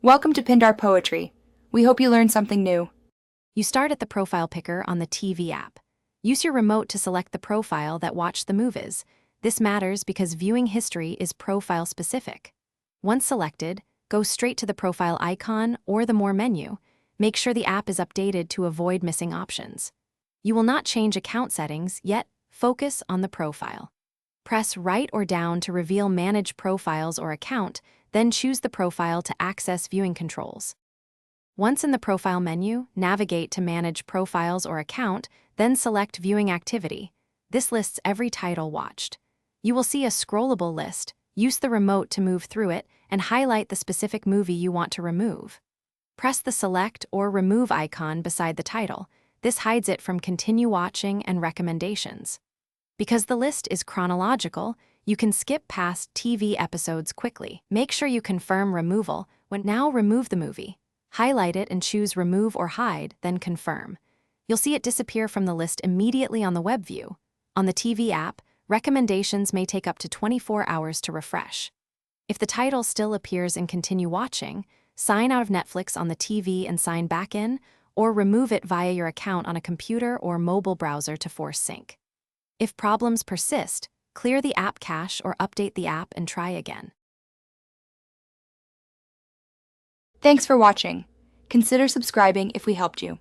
Welcome to Pindar Poetry. We hope you learned something new. You start at the profile picker on the TV app. Use your remote to select the profile that watched the move is. This matters because viewing history is profile specific. Once selected, go straight to the profile icon or the More menu. Make sure the app is updated to avoid missing options. You will not change account settings, yet focus on the profile. Press right or down to reveal Manage Profiles or Account, then choose the profile to access viewing controls. Once in the Profile menu, navigate to Manage Profiles or Account, then select Viewing Activity. This lists every title watched. You will see a scrollable list. Use the remote to move through it and highlight the specific movie you want to remove. Press the Select or Remove icon beside the title. This hides it from Continue Watching and Recommendations. Because the list is chronological, you can skip past TV episodes quickly. Make sure you confirm removal now remove the movie. Highlight it and choose Remove or Hide, then Confirm. You'll see it disappear from the list immediately on the web view. On the TV app, recommendations may take up to 24 hours to refresh. If the title still appears in Continue Watching, sign out of Netflix on the TV and sign back in, or remove it via your account on a computer or mobile browser to force sync. If problems persist, clear the app cache or update the app and try again. Thanks for watching. Consider subscribing if we helped you.